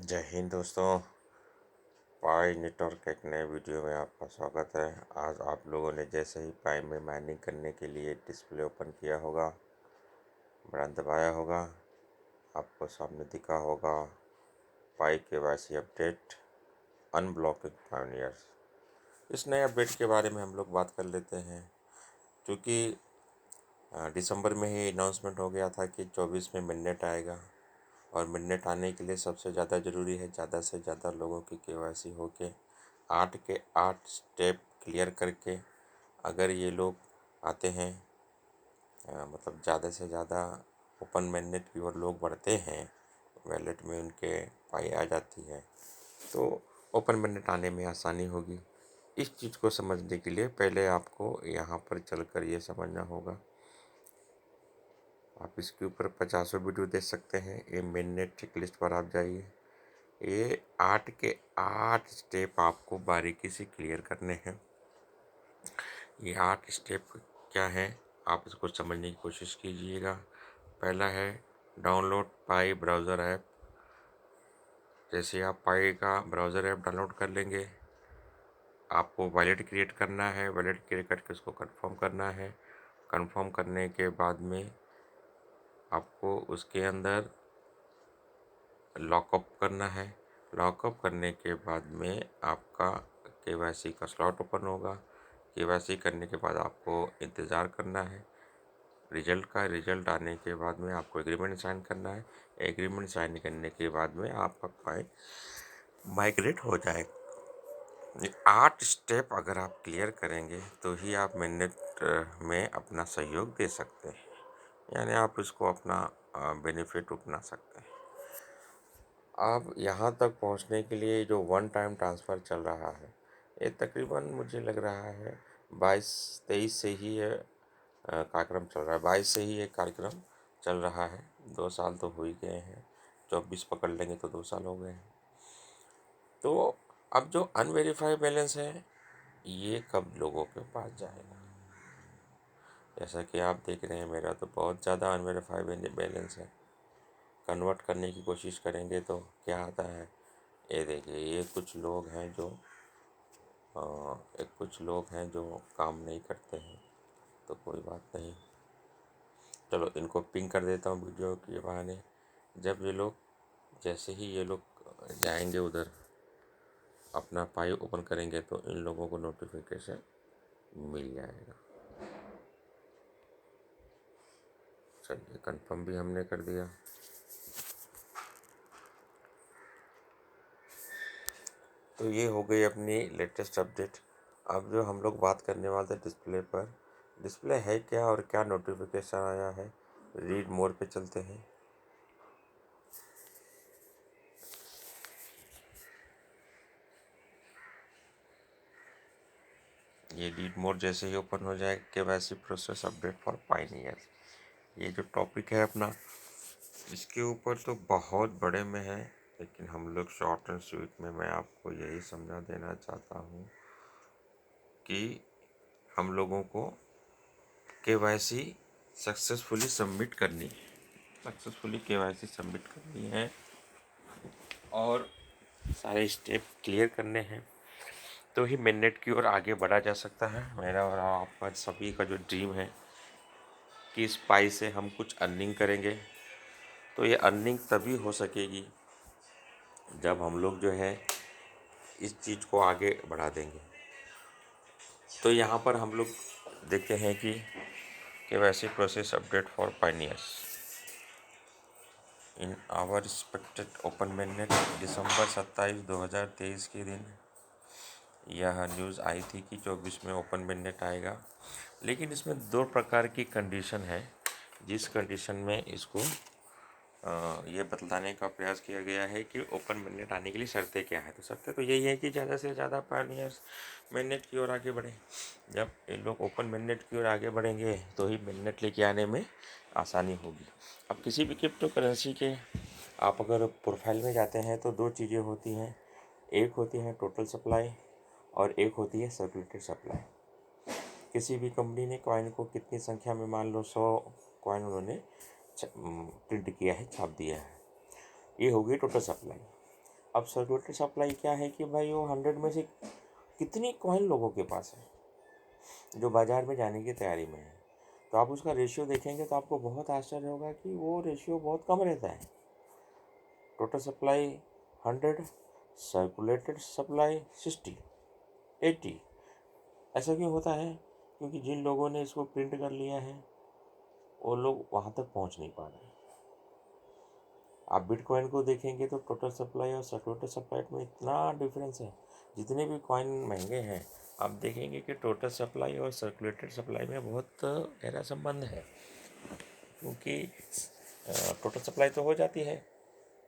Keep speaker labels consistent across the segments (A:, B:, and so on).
A: जय हिंद दोस्तों। पाई नेटवर्क एक नए वीडियो में आपका स्वागत है। आज आप लोगों ने जैसे ही पाई में माइनिंग करने के लिए डिस्प्ले ओपन किया होगा, बटन दबाया होगा, आपको सामने दिखा होगा पाई KYC अपडेट अनब्लॉकिंग पायोनियर्स। इस नए अपडेट के बारे में हम लोग बात कर लेते हैं, क्योंकि दिसंबर में ही अनाउंसमेंट हो गया था कि 24 में मिडनेट आएगा और मिडनेट आने के लिए सबसे ज़्यादा ज़रूरी है ज़्यादा से ज़्यादा लोगों की KYC हो के 8 के 8 स्टेप क्लियर करके अगर ये लोग आते हैं, मतलब ज़्यादा से ज़्यादा ओपन मिडनेट की ओर लोग बढ़ते हैं, वैलेट में उनके पाई आ जाती है तो ओपन मिडनेट आने में आसानी होगी। इस चीज़ को समझने के लिए पहले आपको यहाँ पर चलकर ये समझना होगा। आप इसके ऊपर 50 वीडियो देख सकते हैं। ये मिडनेट चेकलिस्ट पर आप जाइए। ये 8 के 8 स्टेप आपको बारीकी से क्लियर करने हैं। ये 8 स्टेप क्या हैं, आप इसको समझने की कोशिश कीजिएगा। पहला है डाउनलोड पाई ब्राउज़र ऐप। जैसे आप पाई का ब्राउज़र ऐप डाउनलोड कर लेंगे, आपको वॉलेट क्रिएट करना है। वॉलेट क्रिएट करके उसको कंफर्म करना है। कंफर्म करने के बाद में आपको उसके अंदर लॉकअप करना है। लॉकअप करने के बाद में आपका KYC का स्लॉट ओपन होगा। KYC करने के बाद आपको इंतज़ार करना है रिजल्ट का। रिजल्ट आने के बाद में आपको एग्रीमेंट साइन करना है। एग्रीमेंट साइन करने के बाद में आपका पाई माइग्रेट हो जाएगा। ये 8 स्टेप अगर आप क्लियर करेंगे तो ही आप मिडनेट में अपना सहयोग दे सकते हैं, यानी आप इसको अपना बेनिफिट उठा सकते हैं। अब यहाँ तक पहुँचने के लिए जो वन टाइम ट्रांसफ़र चल रहा है, ये तकरीबन मुझे लग रहा है 22-23 से ही ये कार्यक्रम चल रहा है। 22 से ही ये कार्यक्रम चल रहा है। 2 साल तो हो ही गए हैं, 24 पकड़ लेंगे तो 2 साल हो गए हैं। तो अब जो अनवेरीफाइड बैलेंस है, ये कब लोगों के पास जाएगा? जैसा कि आप देख रहे हैं, मेरा तो बहुत ज़्यादा अनवेरीफाइड बैलेंस है। कन्वर्ट करने की कोशिश करेंगे तो क्या आता है, ये देखिए। ये कुछ लोग हैं जो कुछ लोग हैं जो काम नहीं करते हैं, तो कोई बात नहीं। चलो इनको पिंग कर देता हूँ वीडियो के बहाने। जब ये लोग जैसे ही ये लोग जाएंगे उधर अपना पाई ओपन करेंगे तो इन लोगों को नोटिफिकेशन मिल जाएगा। चलिए कंफर्म भी हमने कर दिया। तो ये हो गई अपनी लेटेस्ट अपडेट। अब जो हम लोग बात करने वाले थे डिस्प्ले पर, डिस्प्ले है क्या और क्या नोटिफिकेशन आया है, रीड मोर पे चलते हैं। ये रीड मोर जैसे ही ओपन हो जाए KYC process update for Pioneer, ये जो टॉपिक है अपना, इसके ऊपर तो बहुत बड़े में है, लेकिन हम लोग शॉर्ट एंड स्वीट में मैं आपको यही समझा देना चाहता हूँ कि हम लोगों को KYC सक्सेसफुली सबमिट करनी है। सक्सेसफुली KYC सबमिट करनी है और सारे स्टेप क्लियर करने हैं, तो ही मिडनेट की ओर आगे बढ़ा जा सकता है। मेरा और आपका सभी का जो ड्रीम है कि इस पाई से हम कुछ अर्निंग करेंगे, तो ये अर्निंग तभी हो सकेगी जब हम लोग जो है इस चीज़ को आगे बढ़ा देंगे। तो यहाँ पर हम लोग देखते हैं कि KYC process update for pioneers in our respected open midnight दिसंबर 27, 2023 के दिन यह न्यूज़ आई थी कि 24 में ओपन मिडनेट आएगा। लेकिन इसमें 2 प्रकार की कंडीशन है, जिस कंडीशन में इसको ये बतलाने का प्रयास किया गया है कि ओपन मिडनेट आने के लिए शर्तें क्या है। तो शर्तें तो यही है कि ज़्यादा से ज़्यादा पायनियर्स मिडनेट की ओर आगे बढ़ें। जब ये लोग ओपन मिडनेट की ओर आगे बढ़ेंगे तो ही मिडनेट लेके आने में आसानी होगी। अब किसी भी क्रिप्टो करेंसी के आप अगर प्रोफाइल में जाते हैं तो 2 चीज़ें होती हैं। एक होती है टोटल सप्लाई और एक होती है सर्कुलेटेड सप्लाई। किसी भी कंपनी ने कॉइन को कितनी संख्या में, मान लो 100 कॉइन उन्होंने प्रिंट किया है, छाप दिया है, ये हो गई टोटल सप्लाई। अब सर्कुलेटरी सप्लाई क्या है कि भाई वो 100 में से कितनी कॉइन लोगों के पास है जो बाज़ार में जाने की तैयारी में है। तो आप उसका रेशियो देखेंगे तो आपको बहुत आश्चर्य होगा कि वो रेशियो बहुत कम रहता है। Total supply 100, circulated supply 60, 80। ऐसा क्यों होता है? क्योंकि जिन लोगों ने इसको प्रिंट कर लिया है वो लोग वहाँ तक पहुँच नहीं पा रहे हैं। आप बिटकॉइन को देखेंगे तो टोटल सप्लाई और सर्कुलेटेड सप्लाई में इतना डिफरेंस है। जितने भी कॉइन महंगे हैं आप देखेंगे कि टोटल सप्लाई और सर्कुलेटेड सप्लाई में बहुत गहरा संबंध है। क्योंकि टोटल सप्लाई तो हो जाती है,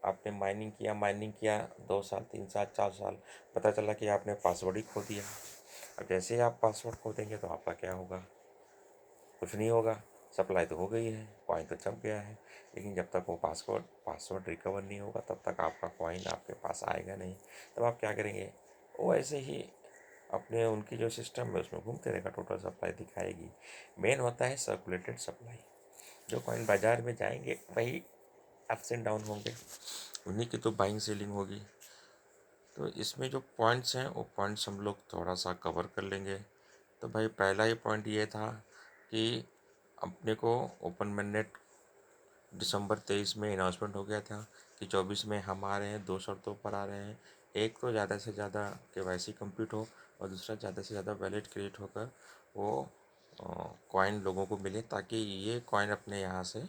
A: आपने माइनिंग किया 2 साल 3 साल 4 साल, पता चला कि आपने पासवर्ड ही खो दिया। अब जैसे ही आप पासवर्ड खो देंगे तो आपका क्या होगा? कुछ नहीं होगा। सप्लाई तो हो गई है, कॉइन तो छप गया है, लेकिन जब तक वो पासवर्ड रिकवर नहीं होगा तब तक आपका कॉइन आपके पास आएगा नहीं। तब आप क्या करेंगे? वो ऐसे ही अपने उनकी जो सिस्टम है उसमें घूमते रहेगा, टोटल सप्लाई दिखाएगी। मेन होता है सर्कुलेटेड सप्लाई। जो कॉइन बाज़ार में जाएंगे वही अप्स एंड डाउन होंगे, उन्हीं की तो बाइंग सेलिंग होगी। तो इसमें जो पॉइंट्स हैं वो पॉइंट्स हम लोग थोड़ा सा कवर कर लेंगे। तो भाई पहला ही पॉइंट ये था कि अपने को ओपन मैंडेट दिसंबर 23 में अनाउंसमेंट हो गया था कि 24 में हम आ रहे हैं। 2 शर्तों पर आ रहे हैं। एक तो ज़्यादा से ज़्यादा केवाईसी कंप्लीट हो और दूसरा ज़्यादा से ज़्यादा वैलेट क्रिएट होकर वो कॉइन लोगों को मिले ताकि ये कॉइन अपने यहाँ से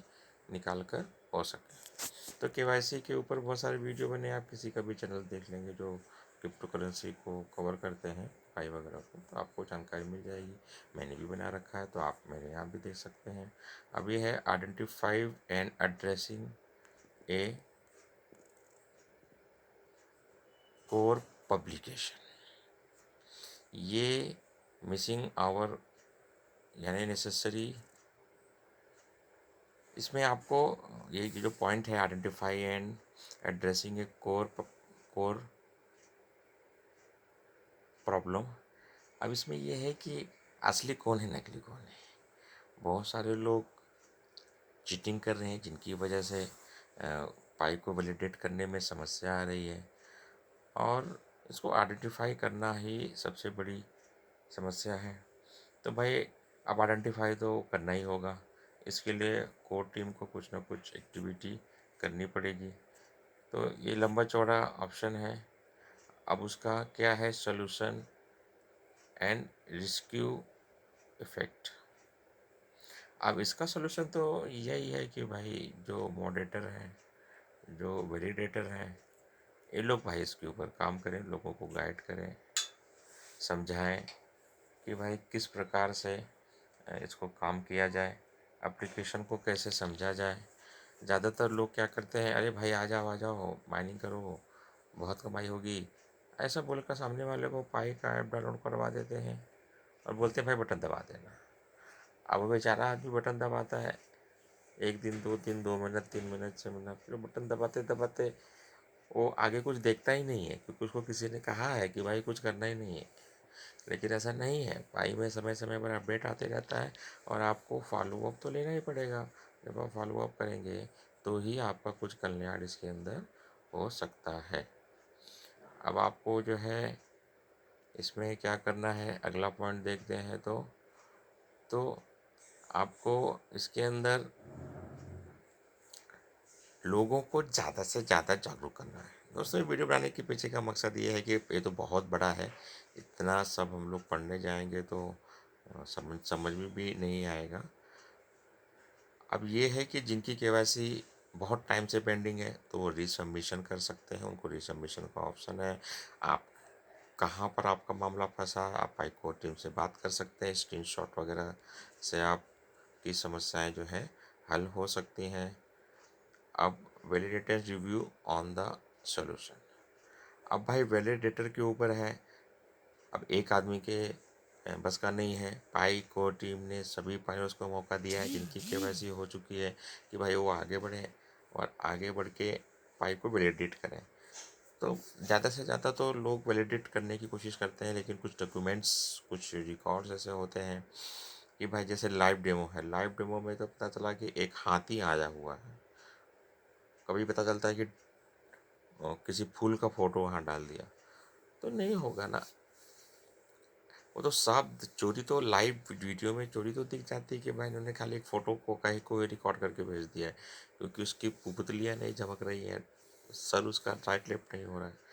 A: निकाल कर हो सके। तो केवाईसी के ऊपर बहुत सारे वीडियो बने, आप किसी का भी चैनल देख लेंगे जो क्रिप्टो करेंसी को कवर करते हैं, भाई वगैरह को, तो आपको जानकारी मिल जाएगी। मैंने भी बना रखा है तो आप मेरे यहाँ भी देख सकते हैं। अब ये है identifying and addressing a core publication. ये मिसिंग आवर यानी नेसेसरी, इसमें आपको ये जो पॉइंट है identify and addressing a core problem. अब इसमें यह है कि असली कौन है नकली कौन है। बहुत सारे लोग चीटिंग कर रहे हैं जिनकी वजह से पाई को वैलिडेट करने में समस्या आ रही है, और इसको आइडेंटिफाई करना ही सबसे बड़ी समस्या है। तो भाई अब आइडेंटिफाई तो करना ही होगा, इसके लिए कोर टीम को कुछ ना कुछ एक्टिविटी करनी पड़ेगी। तो ये लंबा चौड़ा ऑप्शन है। अब उसका क्या है सॉल्यूशन एंड रिस्क्यू इफ़ेक्ट। अब इसका सॉल्यूशन तो यही है कि भाई जो मॉडरेटर हैं, जो वैलिडेटर हैं, ये लोग भाई इसके ऊपर काम करें, लोगों को गाइड करें, समझाएं कि भाई किस प्रकार से इसको काम किया जाए, एप्लीकेशन को कैसे समझा जाए। ज़्यादातर लोग क्या करते हैं, अरे भाई आ जाओ माइनिंग करो, बहुत कमाई होगी, ऐसा बोलकर सामने वाले को पाई का ऐप डाउनलोड करवा देते हैं और बोलते हैं भाई बटन दबा देना। अब वो बेचारा आदमी बटन दबाता है, 1 दिन 2 दिन 2 मिनट 3 मिनट 6 मिनट, फिर बटन दबाते दबाते वो आगे कुछ देखता ही नहीं है, क्योंकि उसको किसी ने कहा है कि भाई कुछ करना ही नहीं है। लेकिन ऐसा नहीं है, पाई में समय समय पर अपडेट आते रहता है और आपको फॉलो अप तो लेना ही पड़ेगा। जब आप फॉलो अप करेंगे तो ही आपका कुछ कल्याण इसके अंदर हो सकता है। अब आपको जो है इसमें क्या करना है, अगला पॉइंट देखते हैं। तो आपको इसके अंदर लोगों को ज़्यादा से ज़्यादा जागरूक करना है। दोस्तों, ये वीडियो बनाने के पीछे का मकसद ये है कि ये तो बहुत बड़ा है, इतना सब हम लोग पढ़ने जाएंगे तो समझ समझ में भी नहीं आएगा। अब ये है कि जिनकी केवाईसी बहुत टाइम से पेंडिंग है तो वो रीसबमिशन कर सकते हैं, उनको रीसबमिशन का ऑप्शन है। आप कहाँ पर आपका मामला फंसा, आप हाई कोर्ट टीम से बात कर सकते हैं, स्क्रीनशॉट वगैरह से आपकी समस्याएं जो है हल हो सकती हैं। अब validator review on the solution. अब भाई वैलिडेटर के ऊपर है। अब एक आदमी के बस का नहीं है, पाई को टीम ने सभी पाइलट्स को मौका दिया है जिनकी केवाईसी हो चुकी है कि भाई वो आगे बढ़ें और आगे बढ़ के पाई को वैलिडेट करें। तो ज़्यादा से ज़्यादा तो लोग वैलिडेट करने की कोशिश करते हैं, लेकिन कुछ डॉक्यूमेंट्स कुछ रिकॉर्ड्स ऐसे होते हैं कि भाई जैसे लाइव डेमो है, लाइव डेमो में तो पता चला कि एक हाथी आया हुआ है। कभी पता चलता है कि किसी फूल का फ़ोटो वहाँ डाल दिया, तो नहीं होगा ना। वो तो साफ चोरी, तो लाइव वीडियो में चोरी तो दिख जाती है कि भाई इन्होंने खाली एक फ़ोटो को कहीं को रिकॉर्ड करके भेज दिया है, क्योंकि उसकी पुतलियाँ नहीं चमक रही हैं, सर उसका राइट लेफ्ट नहीं हो रहा है।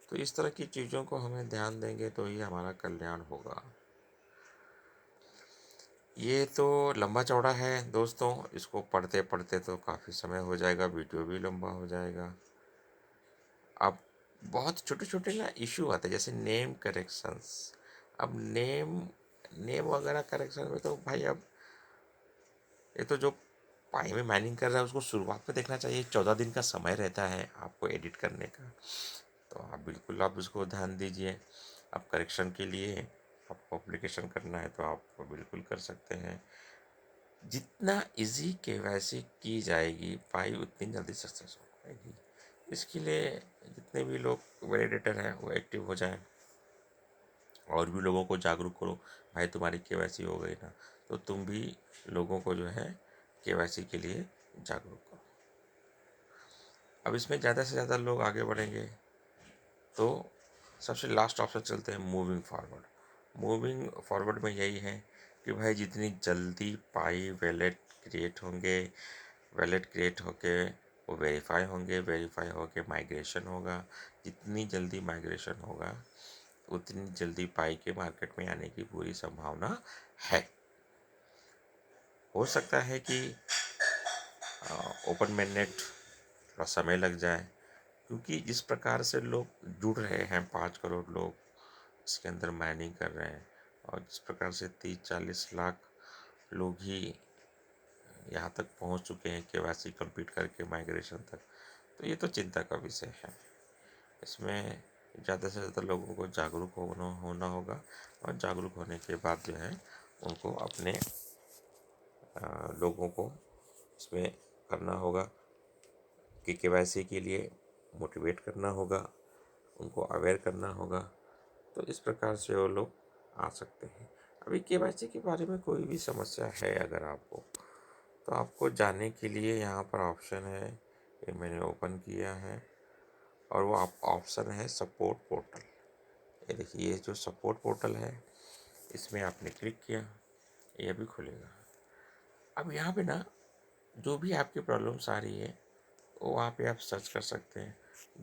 A: तो इस तरह की चीज़ों को हमें ध्यान देंगे तो ही हमारा कल्याण होगा। ये तो लंबा चौड़ा है दोस्तों, इसको पढ़ते पढ़ते तो काफ़ी समय हो जाएगा, वीडियो भी लंबा हो जाएगा। अब बहुत छोटे छोटे ना इशू आते हैं, जैसे नेम करेक्शंस। अब नेम नेम वगैरह करेक्शन में तो भाई, अब ये तो जो पाई में माइनिंग कर रहा है उसको शुरुआत में देखना चाहिए। 14 दिन का समय रहता है आपको एडिट करने का, तो आप बिल्कुल आप उसको ध्यान दीजिए। आप करेक्शन के लिए आपको एप्लीकेशन करना है तो आप बिल्कुल कर सकते हैं। जितना इजी केवाईसी की जाएगी पाई उतनी जल्दी सक्सेस हो पाएगी। इसके लिए जितने भी लोग वैलिडेटर हैं वो एक्टिव हो जाएं, और भी लोगों को जागरूक करो। भाई तुम्हारी केवाईसी हो गई ना, तो तुम भी लोगों को जो है केवाईसी के लिए जागरूक करो। अब इसमें ज़्यादा से ज़्यादा लोग आगे बढ़ेंगे तो सबसे लास्ट ऑप्शन चलते हैं मूविंग फॉरवर्ड। मूविंग फॉरवर्ड में यही है कि भाई जितनी जल्दी पाई वैलेट क्रिएट होंगे, वैलेट क्रिएट होके वो वेरीफाई होंगे, वेरीफाई होके माइग्रेशन होगा, जितनी जल्दी माइग्रेशन होगा उतनी जल्दी पाई के मार्केट में आने की पूरी संभावना है। हो सकता है कि ओपन mainnet थोड़ा समय लग जाए, क्योंकि जिस प्रकार से लोग जुड़ रहे हैं, 5 करोड़ लोग इसके अंदर माइनिंग कर रहे हैं, और जिस प्रकार से 30-40 लाख लोग ही यहाँ तक पहुँच चुके हैं केवाईसी कंप्लीट करके माइग्रेशन तक, तो ये तो चिंता का विषय है। इसमें ज़्यादा से ज़्यादा लोगों को जागरूक होना होगा, और जागरूक होने के बाद जो है उनको अपने लोगों को इसमें करना होगा कि केवाईसी के लिए मोटिवेट करना होगा, उनको अवेयर करना होगा। तो इस प्रकार से वो लोग आ सकते हैं। अभी केवाईसी के बारे में कोई भी समस्या है अगर आपको, तो आपको जाने के लिए यहाँ पर ऑप्शन है, ये मैंने ओपन किया है, और वो ऑप्शन है सपोर्ट पोर्टल। ये देखिए, ये जो सपोर्ट पोर्टल है इसमें आपने क्लिक किया, ये अभी खुलेगा। अब यहाँ पे ना जो भी आपकी प्रॉब्लम्स आ रही है वो वहाँ पे आप सर्च कर सकते हैं,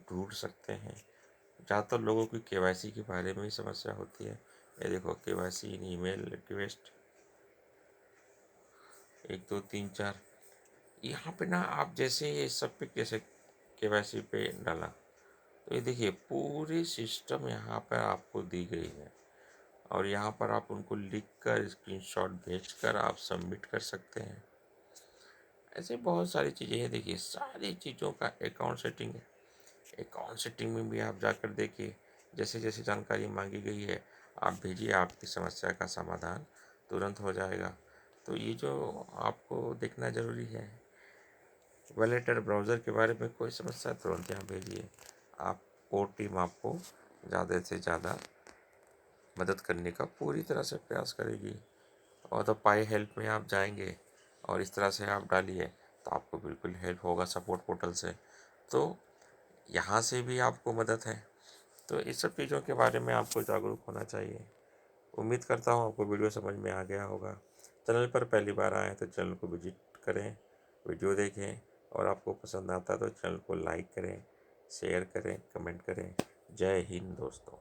A: ढूंढ सकते हैं। ज़्यादातर लोगों की केवाईसी के बारे में ही समस्या होती है। ये देखो, केवाईसी इन ईमेल रिक्वेस्ट 1 2 3 4। यहाँ पे ना आप जैसे ये सब पे जैसे केवाईसी पे डाला, तो ये देखिए पूरी सिस्टम यहाँ पर आपको दी गई है, और यहाँ पर आप उनको लिख कर स्क्रीनशॉट भेज कर आप सबमिट कर सकते हैं। ऐसे बहुत सारी चीज़ें हैं। देखिए सारी चीज़ों का अकाउंट सेटिंग है, अकाउंट सेटिंग में भी आप जाकर देखिए, जैसे जैसे जानकारी मांगी गई है आप भेजिए, आपकी समस्या का समाधान तुरंत हो जाएगा। तो ये जो आपको देखना ज़रूरी है, वैलेटर ब्राउज़र के बारे में कोई समस्या तुरंत यहाँ भेजिए, आप कोर टीम आपको ज़्यादा से ज़्यादा मदद करने का पूरी तरह से प्रयास करेगी। और तो पाई हेल्प में आप जाएंगे और इस तरह से आप डालिए तो आपको बिल्कुल हेल्प होगा सपोर्ट पोर्टल से। तो यहाँ से भी आपको मदद है। तो इस सब चीज़ों के बारे में आपको जागरूक होना चाहिए। उम्मीद करता हूँ आपको वीडियो समझ में आ गया होगा। चैनल पर पहली बार आए तो चैनल को विजिट करें, वीडियो देखें, और आपको पसंद आता है तो चैनल को लाइक करें, शेयर करें, कमेंट करें। जय हिंद दोस्तों।